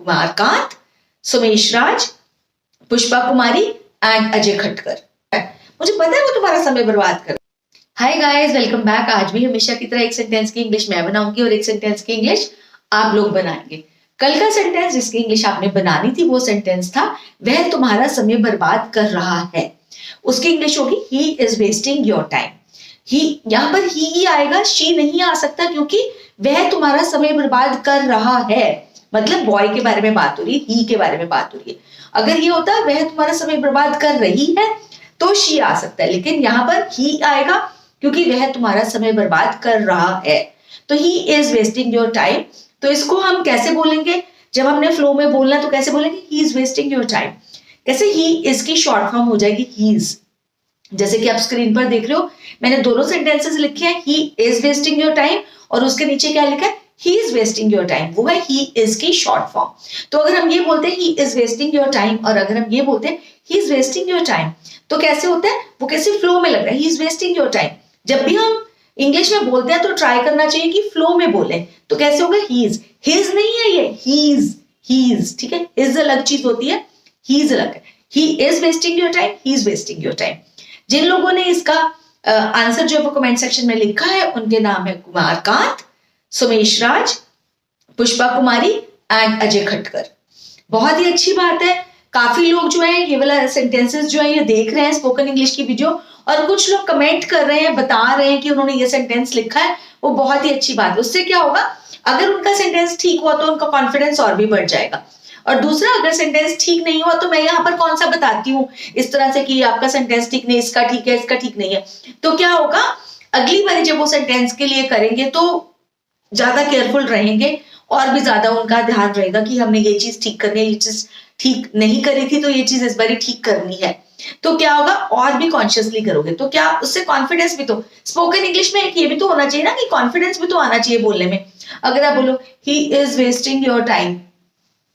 कुमार कांत, सुमेश राज, पुष्पा कुमारी and Ajay Khatkar. मुझे पता है वो तुम्हारा समय बर्बाद कर। Hi guys, welcome back. आज भी हमेशा की तरह एक सेंटेंस की इंग्लिश मैं बनाऊंगी और एक सेंटेंस की इंग्लिश आप लोग बनाएंगे। कल का सेंटेंस जिसकी इंग्लिश आपने बनानी थी वो सेंटेंस था वह तुम्हारा समय बर्बाद कर रहा है। उसकी इंग्लिश होगी he is wasting your time. He, यहाँ पर ही आएगा, शी नहीं आ सकता क्योंकि वह तुम्हारा समय बर्बाद कर रहा है। मतलब बॉय के बारे में बात हो रही है, ही के बारे में बात हो रही है। अगर ये होता वह तुम्हारा समय बर्बाद कर रही है तो शी आ सकता है, लेकिन यहाँ पर ही आएगा क्योंकि वह तुम्हारा समय बर्बाद कर रहा है। तो he is wasting your time. तो इसको हम कैसे बोलेंगे? जब हमने फ्लो में बोलना तो कैसे बोलेंगे? ही इज वेस्टिंग योर टाइम। कैसे? ही इज की शॉर्ट फॉर्म हो जाएगी ही इज। जैसे कि आप स्क्रीन पर देख रहे हो, मैंने दोनों सेंटेंसेस लिखे हैं, ही इज वेस्टिंग योर टाइम और उसके नीचे क्या लिखा है? He is wasting your time. वो है ही इज की शॉर्ट फॉर्म। तो अगर हम ये बोलते हैं ही इज वेस्टिंग योर टाइम और अगर हम ये बोलते हैं ही इज वेस्टिंग योर टाइम, तो कैसे होता है? वो कैसे फ्लो में लग रहा है, he is wasting your time. जब भी हम इंग्लिश में बोलते हैं तो ट्राई करना चाहिए कि फ्लो में बोले। तो कैसे होगा? ही इज, हिज नहीं है ये, ही इज, ठीक है। हिज अलग चीज होती है, ही इज अलग है। He is wasting your time, he is wasting your time. जिन लोगों ने इसका आंसर जो है वो कमेंट सेक्शन में लिखा है उनके नाम है कुमार कांत, सुमेश राज, पुष्पा कुमारी एंड अजय खटकर। बहुत ही अच्छी बात है। काफी लोग जो है ये वाला सेंटेंसेस जो है ये देख रहे हैं स्पोकन इंग्लिश की वीडियो, और कुछ लोग कमेंट कर रहे हैं, बता रहे हैं कि उन्होंने ये सेंटेंस लिखा है। वो बहुत ही अच्छी बात है। उससे क्या होगा, अगर उनका सेंटेंस ठीक हुआ तो उनका कॉन्फिडेंस और भी बढ़ जाएगा। और दूसरा, अगर सेंटेंस ठीक नहीं हुआ तो मैं यहाँ पर कौन सा बताती हूँ इस तरह से कि आपका सेंटेंस ठीक नहीं, इसका ठीक है, इसका ठीक नहीं है, तो क्या होगा, अगली बार जब वो सेंटेंस के लिए करेंगे तो ज्यादा केयरफुल रहेंगे और भी ज्यादा उनका ध्यान रहेगा कि हमने ये चीज ठीक करनी है, ये चीज ठीक नहीं करी थी तो ये चीज इस बार ठीक करनी है। तो क्या होगा, और भी कॉन्शियसली करोगे। तो क्या उससे कॉन्फिडेंस भी, तो स्पोकन इंग्लिश में एक ये भी तो होना चाहिए ना कि कॉन्फिडेंस भी तो आना चाहिए बोलने में। अगर आप बोलो he is wasting your time,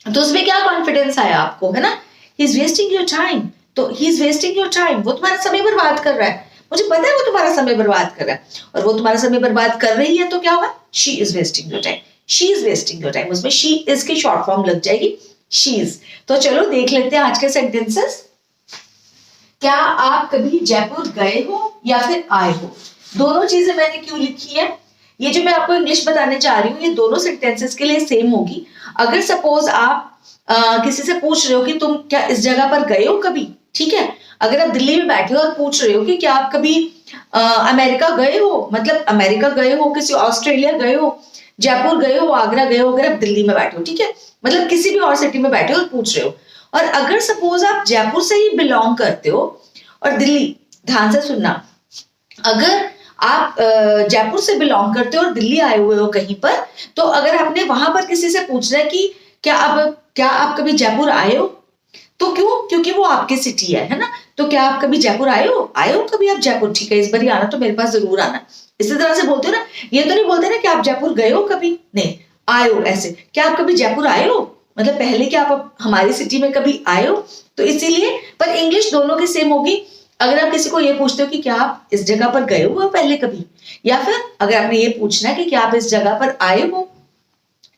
तो उसमें क्या कॉन्फिडेंस आया आपको, है ना। He is wasting your time, तो he is wasting your time, वो तुम्हारा समय बर्बाद कर रहा है। मुझे पता है वो तुम्हारा समय बर्बाद कर रहा है, और वो तुम्हारा समय बर्बाद कर रही है तो क्या होगा, she is wasting your time, she is wasting your time. उसमें शी इज की शॉर्ट फॉर्म लग जाएगी, शी इज। तो चलो देख लेते हैं आज के सेंटेंसेस। क्या आप कभी जयपुर गए हो या फिर आए हो? दोनों चीजें मैंने क्यों लिखी है, ये जो मैं आपको इंग्लिश बताने जा रही हूँ ये दोनों सेंटेंसेस के लिए सेम होगी। अगर सपोज आप किसी से पूछ रहे हो कि तुम क्या इस जगह पर गए हो कभी, ठीक है। अगर आप दिल्ली में बैठे हो और पूछ रहे हो कि क्या आप कभी अमेरिका गए हो, मतलब अमेरिका गए हो, किसी ऑस्ट्रेलिया गए हो, जयपुर गए हो, आगरा गए हो, अगर आप दिल्ली में बैठे हो, ठीक है, मतलब किसी भी और सिटी में बैठे हो और पूछ रहे हो। और अगर सपोज आप जयपुर से ही बिलोंग करते हो और दिल्ली, ध्यान से सुनना, अगर आप जयपुर से बिलोंग करते हो और दिल्ली आए हुए हो कहीं पर, तो अगर आपने वहां पर किसी से पूछना है कि क्या आप कभी जयपुर आए हो, तो क्यों, क्योंकि वो आपकी सिटी है ना। तो क्या आप कभी जयपुर आए हो कभी आप जयपुर, ठीक है, इस बार आना तो मेरे पास जरूर आना। इसी तरह से बोलते हो ना, ये तो नहीं बोलते ना कि आप जयपुर गए हो कभी, नहीं, आए हो। ऐसे क्या आप कभी जयपुर आए हो, मतलब पहले क्या आप हमारी सिटी में कभी आए हो, तो इसीलिए। पर इंग्लिश दोनों की सेम होगी। अगर आप किसी को ये पूछते हो कि क्या आप इस जगह पर गए हो पहले कभी, या फिर अगर आपने ये पूछना है कि क्या आप इस जगह पर आए हो,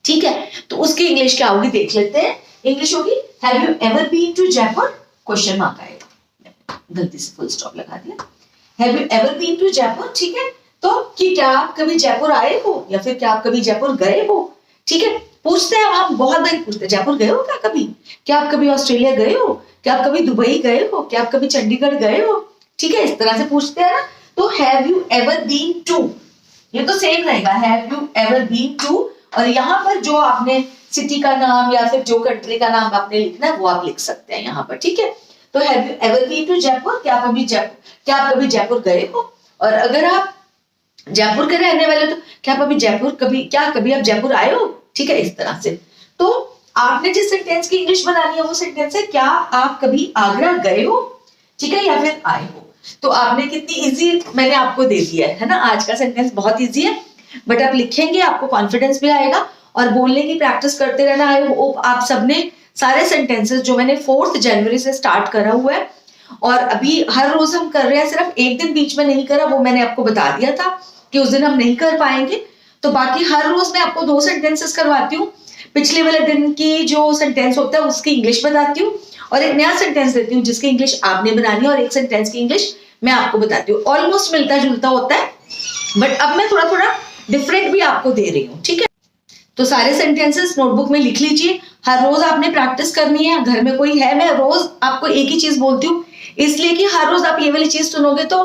ठीक है, तो उसकी इंग्लिश क्या होगी देख लेते हैं। इंग्लिश होगी have you ever been to Jaipur, question mark आएगा, गलती से फुल स्टॉप लगा दिया। Have you ever been to Jaipur, ठीक है, तो कि क्या आप कभी जयपुर आए हो या फिर क्या आप कभी जयपुर गए हो, ठीक है। पूछते हैं हम, बहुत बार पूछते हैं जयपुर गए हो क्या कभी, क्या आप कभी ऑस्ट्रेलिया गए हो, क्या आप कभी दुबई गए हो, क्या आप कभी चंडीगढ़ गए हो, ठीक है, इस तरह से पूछते हैं ना। तो have you ever been to, ये तो सेम रहेगा, have you ever been to, और यहाँ पर जो आपने सिटी का नाम या फिर जो कंट्री का नाम आपने लिखना है वो आप लिख सकते हैं यहाँ पर, ठीक है। तो have you ever been to Jaipur, क्या आप कभी जयपुर गए हो, और अगर आप जयपुर के रहने वाले तो क्या आप अभी कभी आप जयपुर आए हो, ठीक है, इस तरह से। तो आपने जिस सेंटेंस की इंग्लिश बनानी है वो सेंटेंस है क्या आप कभी आगरा गए हो, ठीक है, या फिर आए हो। तो आपने कितनी इजी मैंने आपको दे दिया है ना। आज का सेंटेंस बहुत इजी है, बट आप लिखेंगे आपको कॉन्फिडेंस भी आएगा और बोलने की प्रैक्टिस करते रहना। आई होप आप सबने सारे सेंटेंसेस जो मैंने 4 जनवरी से स्टार्ट करा हुआ है और अभी हर रोज हम कर रहे हैं, सिर्फ एक दिन बीच में नहीं करा, वो मैंने आपको बता दिया था कि उस दिन हम नहीं कर पाएंगे। तो बाकी हर रोज मैं आपको 2 सेंटेंसेस करवाती हूँ। पिछले वाले दिन की जो सेंटेंस होता है उसकी इंग्लिश बताती हूँ और एक नया सेंटेंस देती हूँ जिसकी इंग्लिश आपने बनानी है और एक सेंटेंस की इंग्लिश मैं आपको बताती हूँ। ऑलमोस्ट मिलता जुलता होता है, बट अब मैं थोड़ा थोड़ा डिफरेंट भी आपको दे रही हूँ, ठीक है। तो सारे सेंटेंसेस नोटबुक में लिख लीजिए। हर रोज आपने प्रैक्टिस करनी है। घर में कोई है, मैं रोज आपको एक ही चीज बोलती हूँ इसलिए कि हर रोज आप ये वाली चीज सुनोगे तो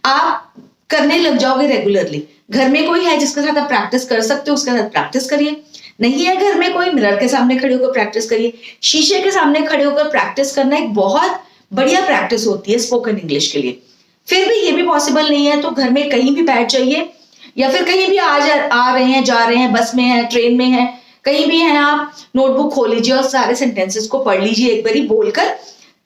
आप करने लग जाओगे रेगुलरली। घर में कोई है जिसके साथ आप प्रैक्टिस कर सकते हो, उसके साथ प्रैक्टिस करिए। नहीं है घर में कोई, मिरर के सामने खड़े होकर प्रैक्टिस करिए। शीशे के सामने खड़े होकर प्रैक्टिस करना एक बहुत बढ़िया प्रैक्टिस होती है स्पोकन इंग्लिश के लिए। फिर भी ये भी पॉसिबल नहीं है तो घर में कहीं भी बैठ जाइए या फिर कहीं भी आ रहे हैं, जा रहे हैं, बस में है, ट्रेन में है, कहीं भी हैं आप, नोटबुक खोल लीजिए और सारे सेंटेंसेस को पढ़ लीजिए एक बारी बोलकर,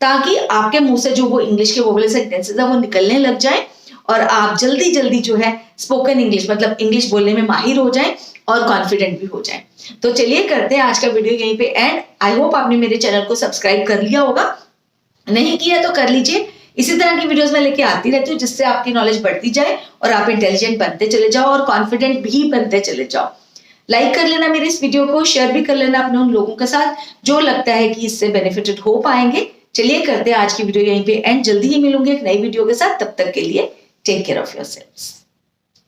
ताकि आपके मुंह से जो वो इंग्लिश के वो वाले सेंटेंसेस है वो निकलने लग जाए और आप जल्दी जल्दी जो है स्पोकन इंग्लिश मतलब इंग्लिश बोलने में माहिर हो जाएं और कॉन्फिडेंट भी हो जाएं। तो चलिए करते हैं आज का वीडियो यहीं पे एंड। आई होप आपने मेरे चैनल को सब्सक्राइब कर लिया होगा, नहीं किया तो कर लीजिए। इसी तरह की वीडियोस मैं लेके आती रहती हूँ जिससे आपकी नॉलेज बढ़ती जाए और आप इंटेलिजेंट बनते चले जाओ और कॉन्फिडेंट भी बनते चले जाओ। लाइक कर लेना मेरे इस वीडियो को, शेयर भी कर लेना अपने उन लोगों के साथ जो लगता है कि इससे बेनिफिटेड हो पाएंगे। चलिए करते हैं आज की वीडियो यहीं पे एंड। जल्दी ही मिलूंगी एक नई वीडियो के साथ, तब तक के लिए टेक केयर ऑफ योरसेल्व्स।